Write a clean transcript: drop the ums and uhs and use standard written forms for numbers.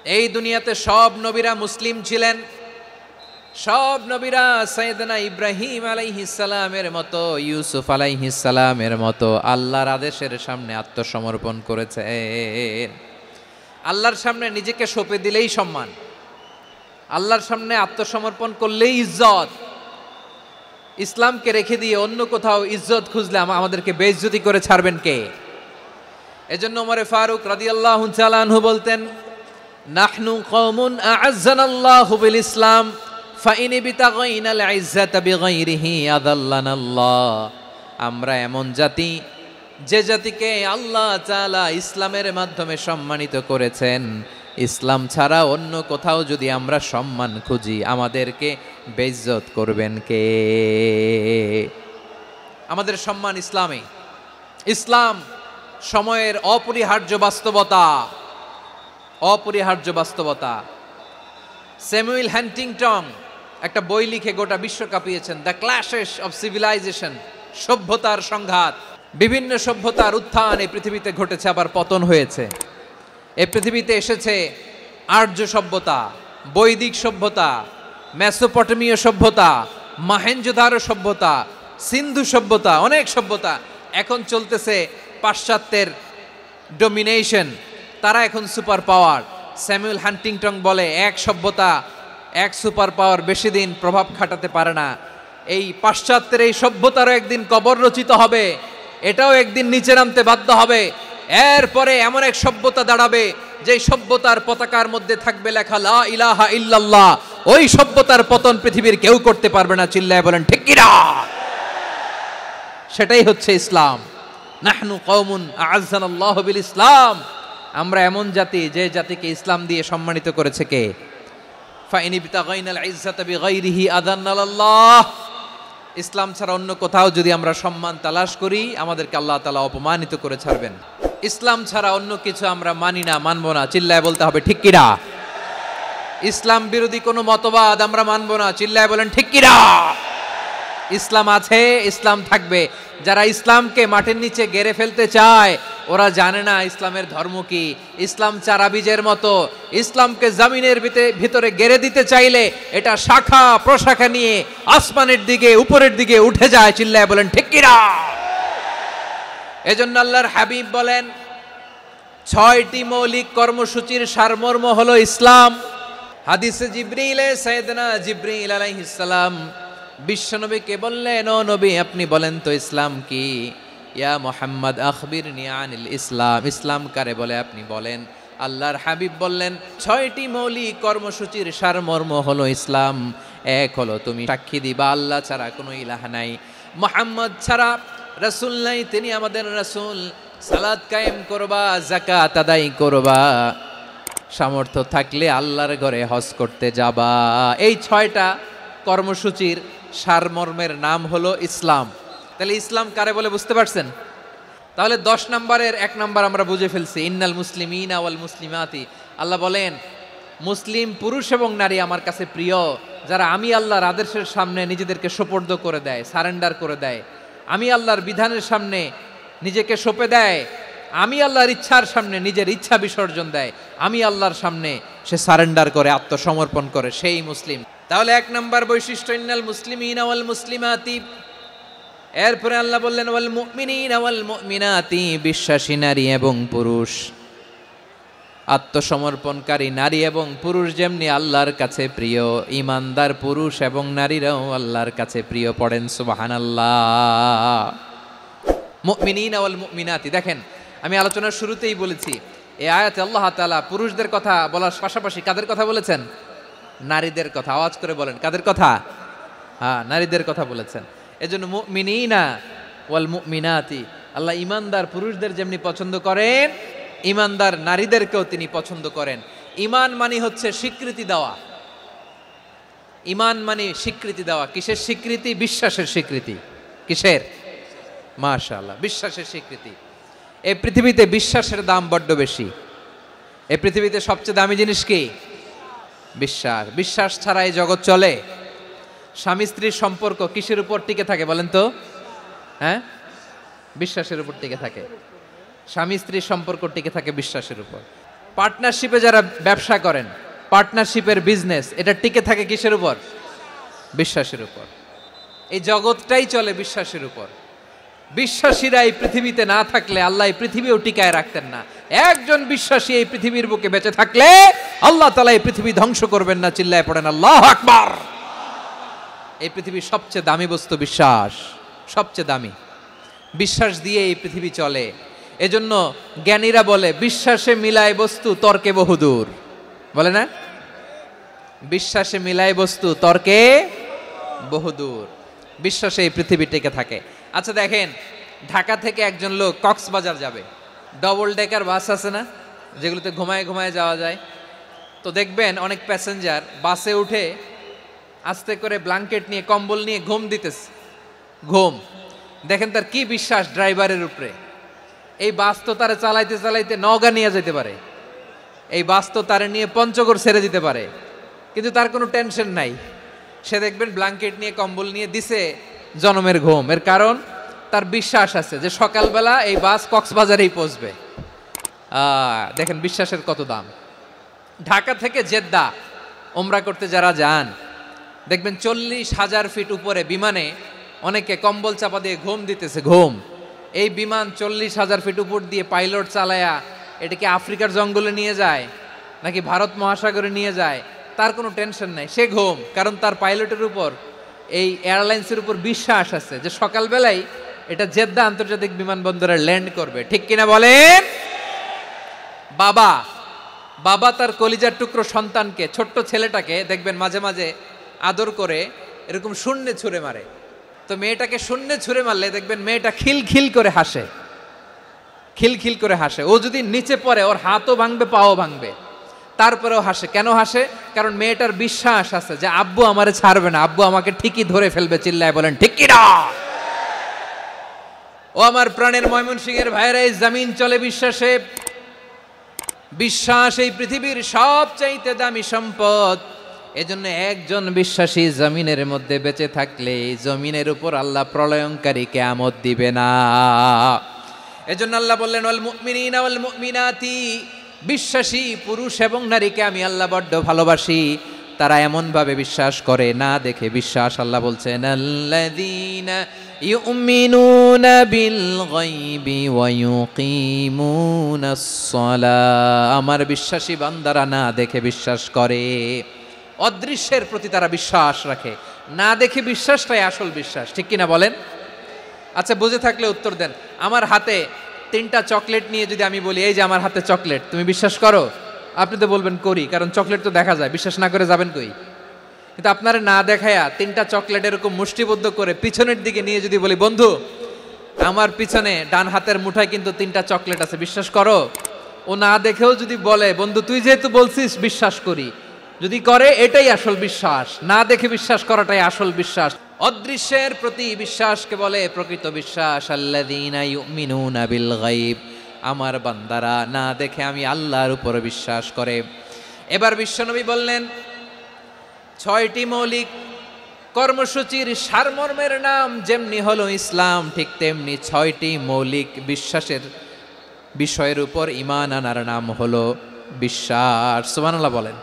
এই দুনিয়াতে সব নবীরা মুসলিম ছিলেন। সব নবীরা সাইয়েদনা ইব্রাহিম আলাইহিস সালামের মতো, ইউসুফ আলাইহিস সালামের মতো আল্লাহর আদেশের সামনে আত্মসমর্পণ করেছেন। আল্লাহর সামনে নিজেকে সঁপে দিলেই সম্মান, আল্লাহর সামনে আত্মসমর্পণ করলেই ইজ্জত। ইসলামকে রেখে দিয়ে অন্য কোথাও ইজ্জত খুঁজলে আমাদেরকে বেইজ্জতি করে ছাড়বেন কে? এজন্য ওমর ফারুক রাদিয়াল্লাহু তাআলা আনহু বলতেন, নাহনু কওমুন আ'আজ্জানাল্লাহু বিল ইসলাম ফাইন বিতাগাইনাল ইজ্জাতা বিগাইরিহি আযাল্লানাল্লাহ। আমরা এমন জাতি, যে জাতিকে আল্লাহ তাআলা ইসলামের মাধ্যমে সম্মানিত করেছেন, ইসলাম ছাড়া অন্য কোথাও যদি আমরা সম্মান খুঁজি আমাদেরকে বেইজ্জত করবেন কে? আমাদের সম্মান ইসলামে। ইসলাম সময়ের অপরিহার্য বাস্তবতা, অপরিহার্য বাস্তবতা। স্যামুয়েল হ্যান্টিংটন একটা বই লিখে গোটা বিশ্ব কাঁপিয়েছেন, দ্য ক্ল্যাশেস অফ সিভিলাইজেশন, সভ্যতার সংঘাত। বিভিন্ন সভ্যতার উত্থান এই পৃথিবীতে ঘটেছে, আবার পতন হয়েছে। এই পৃথিবীতে এসেছে আর্য সভ্যতা, বৈদিক সভ্যতা, মেসোপটেমীয় সভ্যতা, মহেঞ্জোদারো সভ্যতা, সিন্ধু সভ্যতা, অনেক সভ্যতা। এখন চলতেছে পাশ্চাত্যের ডমিনেশন, তারা এখন সুপার পাওয়ার। স্যামুয়েল হ্যান্টিংটন বলে এক সভ্যতা, এক সুপার পাওয়ার বেশি দিন প্রভাব খাটাতে পারে না। এই পাশ্চাত্যের এই সভ্যতারও একদিন কবর রচিত হবে, এটাও একদিন নিচে নামতে বাধ্য হবে। এরপরে এমন এক সভ্যতা দাঁড়াবে যে সভ্যতার পতাকার মধ্যে থাকবে লেখা লা ইলাহা ইল্লাল্লাহ। ওই সভ্যতার পতন পৃথিবীর কেউ করতে পারবে না। চিল্লায় বলেন ঠিক কি না? সেটাই হচ্ছে ইসলাম। নাহনু কওমুন আ'আজ্জানাল্লাহু বিল ইসলাম। আমরা এমন জাতি, যে জাতিকে ইসলাম দিয়ে সম্মানিত করেছে কে? ফাইন বিতাগাইনাল ইজ্জাতা বিগাইরিহি আযাল্লানাল্লাহ। ইসলাম ছাড়া অন্য কোথাও যদি আমরা সম্মান তালাশ করি আমাদেরকে আল্লাহ তাআলা অপমানিত করে ছাড়বেন। ইসলাম ছাড়া অন্য কিছু আমরা মানি না, মানব না। চিল্লায় বলতে হবে ঠিক কি না? ইসলাম বিরোধী কোনো মতবাদ আমরা মানব না। চিল্লায় বলেন ঠিক কি না? ইসলাম আছে, ইসলাম থাকবে। যারা ইসলামকে মাটির নিচে গেড়ে ফেলতে চায় ওরা জানে না ইসলামের ধর্ম কি। ইসলাম চারা বীজের মতো, ইসলামকে জমিনের ভিতরে গেড়ে দিতে চাইলে এটা শাখা প্রশাখা নিয়ে আসমানের দিকে, উপরের দিকে উঠে যায়। চিল্লায় বলেন ঠিক কি না? এজন্য আল্লাহর হাবিব বলেন 6টি মৌলিক কর্মসূচির সারমর্ম হলো ইসলাম। হাদিসে জিবরিলে সাইয়েদনা জিবরিল আলাইহিস সালাম বিশ্বনবীকে বললেন, ও নবী আপনি বলেন তো ইসলাম কি? ইয়া মুহাম্মদ আখবিরনি আনিল ইসলাম। ইসলাম কারে বলে আপনি বলেন। আল্লাহর হাবিব বললেন 6টি মৌলিক কর্মসূচির সারমর্ম হলো ইসলাম। এক হলো তুমি সাক্ষী দিবা আল্লাহ ছাড়া কোনো ইলাহ নাই, মুহাম্মদ ছাড়া রাসূল নাই, তিনি আমাদের রাসূল। সালাত কায়েম করবা, যাকাত আদায় করবা, সামর্থ্য থাকলে আল্লাহর ঘরে হজ করতে যাবা। এই 6টা কর্মসূচির সারমর্মের নাম হলো ইসলাম। তাহলে ইসলাম কারে বলে বুঝতে পারছেন? তাহলে 10 নম্বরের 1 নম্বর আমরা বুঝে ফেলছি। ইন্নাল মুসলিমিনা ওয়াল মুসলিমাতি। আল্লাহ বলেন মুসলিম পুরুষ এবং নারী আমার কাছে প্রিয়, যারা আমি আল্লাহর আদেশের সামনে নিজেদেরকে সোপর্দ করে দেয়, সারেন্ডার করে দেয়, আমি আল্লাহর বিধানের সামনে নিজেকে সঁপে দেয়, আমি আল্লাহর ইচ্ছার সামনে নিজের ইচ্ছা বিসর্জন দেয়, আমি আল্লাহর সামনে সে সারেন্ডার করে, আত্মসমর্পণ করে, সেই মুসলিম। তাহলে 1 নম্বর বৈশিষ্ট্য ইন্নাল মুসলিমিনা ওয়াল মুসলিমাতি। এরপরে আল্লাহ বললেন ওয়াল মুমিনিনা ওয়াল মুমিনাতি, বিশ্বাসী নারী এবং পুরুষ। আত্মসমর্পণকারী নারী এবং পুরুষ যেমনি আল্লাহর কাছে প্রিয়, ইমানদার পুরুষ এবং নারীরাও আল্লাহর কাছে প্রিয়। পড়েন সুবহানাল্লাহ। মুমিনিনা ওয়াল মুমিনাতি। দেখেন আমি আলোচনার শুরুতেই বলেছি এই আয়াতে আল্লাহ তাআলা পুরুষদের কথা বলার পাশাপাশি কাদের কথা বলেছেন? নারীদের কথা। আওয়াজ করে বলেন কাদের কথা? হ্যাঁ, নারীদের কথা বলেছেন। এজন্য মুমিনিনা ওয়াল মুমিনাতি, আল্লাহ ইমানদার পুরুষদের যেমনি পছন্দ করেন, ইমানদার নারীদেরকেও তিনি পছন্দ করেন। ঈমান মানে হচ্ছে স্বীকৃতি দেওয়া। ঈমান মানে স্বীকৃতি দেওয়া। কিসের স্বীকৃতি? বিশ্বাসের স্বীকৃতি। কিসের? মাশাআল্লাহ, বিশ্বাসের স্বীকৃতি। এই পৃথিবীতে বিশ্বাসের দাম বড্ড বেশি। এই পৃথিবীতে সবচেয়ে দামি জিনিস কি? বিশ্বাস। বিশ্বাস ছাড়া এই জগৎ চলে? স্বামী স্ত্রীর সম্পর্ক কিসের উপর টিকে থাকে বলেন তো? হ্যাঁ, বিশ্বাসের উপর টিকে থাকে। স্বামী স্ত্রীর সম্পর্ক টিকে থাকে বিশ্বাসের উপর। পার্টনারশিপে যারা ব্যবসা করেন, পার্টনারশিপের বিজনেস, এটা টিকে থাকে কিসের উপর? বিশ্বাসের উপর। এই জগৎটাই চলে বিশ্বাসের উপর। বিশ্বাসীরা এই পৃথিবীতে না থাকলে আল্লাহ এই পৃথিবীও টিকায় রাখতেন না। একজন বিশ্বাসী এই পৃথিবীর বুকে বেঁচে থাকলে আল্লাহ তাআলা এই পৃথিবী ধ্বংস করবেন না। চিল্লায় পড়েন আল্লাহু আকবার। এই পৃথিবীর সবচেয়ে দামি বস্তু বিশ্বাস, সবচেয়ে দামি। বিশ্বাস দিয়ে এই পৃথিবী চলে। এজন্য জ্ঞানীরা বলে বিশ্বাসে মিলায় বস্তু তর্কে বহুদূর, বলে না? বিশ্বাসে মিলায় বস্তু তর্কে বহুদূর। বিশ্বাসে এই পৃথিবী টিকে থাকে। আচ্ছা দেখেন, ঢাকা থেকে একজন লোক কক্সবাজার যাবে, ডবল ডেকার বাস আছে না, যেগুলোতে ঘুমায় ঘুমায় যাওয়া যায়। তো দেখবেন অনেক প্যাসেঞ্জার বাসে উঠে আস্তে করে ব্ল্যাঙ্কেট নিয়ে, কম্বল নিয়ে ঘুম দিতেছে। ঘুম দেখেন তার কি বিশ্বাস ড্রাইভারের উপরে। এই বাস তো তারা চালাইতে চালাইতে নওগাঁ নিয়ে যেতে পারে, এই বাস তো তারা নিয়ে পঞ্চগড় ছেড়ে দিতে পারে, কিন্তু তার কোনো টেনশন নাই। সে দেখবেন ব্ল্যাঙ্কেট নিয়ে, কম্বল নিয়ে দিছে জনমের ঘুম। এর কারণ তার বিশ্বাস আছে যে সকালবেলা এই বাস কক্সবাজারেই পৌঁছবে। দেখেন বিশ্বাসের কত দাম। ঢাকা থেকে জেদ্দা ওমরা করতে যারা যান, দেখবেন 40,000 ফিট উপরে বিমানে অনেকে কম্বল চাপা দিয়ে ঘুম দিতেছে। ঘুম, এই বিমান 40,000 ফিট উপর দিয়ে পাইলট চালায়া এটাকে আফ্রিকার জঙ্গলে নিয়ে যায় নাকি ভারত মহাসাগরে নিয়ে যায়, তার কোনো টেনশন নাই। সে ঘুম, কারণ তার পাইলটের উপর, এই এয়ারলাইন্সের উপর বিশ্বাস আছে যে সকালবেলায় এটা জেদ্দা আন্তর্জাতিক বিমানবন্দরে ল্যান্ড করবে। ঠিক কিনা বলেন? বাবা বাবা তার কলিজার টুকরো সন্তানকে, ছোট্ট ছেলেটাকে দেখবেন মাঝে মাঝে আদর করে এরকম শূন্যে ছুঁড়ে মারে। তো মেয়েটাকে শূন্যে ছুঁড়ে মারলে দেখবেন মেয়েটা খিলখিল করে হাসে, খিলখিল করে হাসে। ও যদি নিচে পড়ে ওর হাতও ভাঙবে, পাও ভাঙবে, তারপরেও হাসে। কেন হাসে? কারণ মেয়েটার বিশ্বাস আছে যে আব্বু আমারে ছাড়বে না, আব্বু আমাকে ঠিকই ধরে ফেলবে। চিল্লায় বলেন ঠিক কিনা? ও আমার প্রাণের ময়মনসিংহের ভাইরা, এই জমিন চলে বিশ্বাসে। বিশ্বাস এই পৃথিবীর সবচাইতে দামি সম্পদ। এজন্য একজন বিশ্বাসী জমিনের মধ্যে বেঁচে থাকলে এই জমিনের উপর আল্লাহ প্রলয়ঙ্কারী কিয়ামত দিবে না। এজন্য আল্লাহ বললেন ওয়াল মুমিনিনা ওয়াল মুমিনাতি, বিশ্বাসী পুরুষ এবং নারীকে আমি আল্লাহ বড্ড ভালোবাসি। তারা এমন ভাবে বিশ্বাস করে না দেখে বিশ্বাস। আল্লাহ বলছেন আল্লাযীনা ইউমিনুনা বিল গায়বি ওয়া ইউকিমুনাস সালাহ, আমার বিশ্বাসী বান্দারা না দেখে বিশ্বাস করে। অদৃশ্যের প্রতি তারা বিশ্বাস রাখে, না দেখে বিশ্বাসটাই আসল বিশ্বাস। ঠিক কিনা বলেন? আচ্ছা বুঝে থাকলে উত্তর দেন। আমার হাতে 3টা চকলেট নিয়ে যদি আমি বলি এই যে আমার হাতে চকলেট, তুমি বিশ্বাস করো? আপনি তো বলবেন করি, কারণ চকলেট তো দেখা যায়। বিশ্বাস না করে যাবেন কই? কিন্তু আপনারা না দেখায়া 3টা চকলেট এরকম মুষ্টিবদ্ধ করে পিছনের দিকে নিয়ে যদি বলি বন্ধু আমার পিছনে ডান হাতের মুঠায় কিন্তু 3টা চকলেট আছে, বিশ্বাস করো? ও না দেখেও যদি বলে বন্ধু তুই যেহেতু বলছিস বিশ্বাস করি, যদি করে এটাই আসল বিশ্বাস। না দেখে বিশ্বাস করাটাই আসল বিশ্বাস। অদৃশ্যের প্রতি বিশ্বাসকে বলে প্রকৃত বিশ্বাস। আল্লাযীনা ইউমিনুনা বিল গায়ব, আমার বান্দারা না দেখে আমি আল্লাহর উপর বিশ্বাস করে। এবার বিশ্বনবী বললেন 6টি মৌলিক কর্মসূচির সারমর্মের নাম যেমনি হলো ইসলাম, ঠিক তেমনি 6টি মৌলিক বিশ্বাসের বিষয়ের উপর ঈমান আনার নাম হলো বিশ্বাস। সুবহানাল্লাহ বলেন।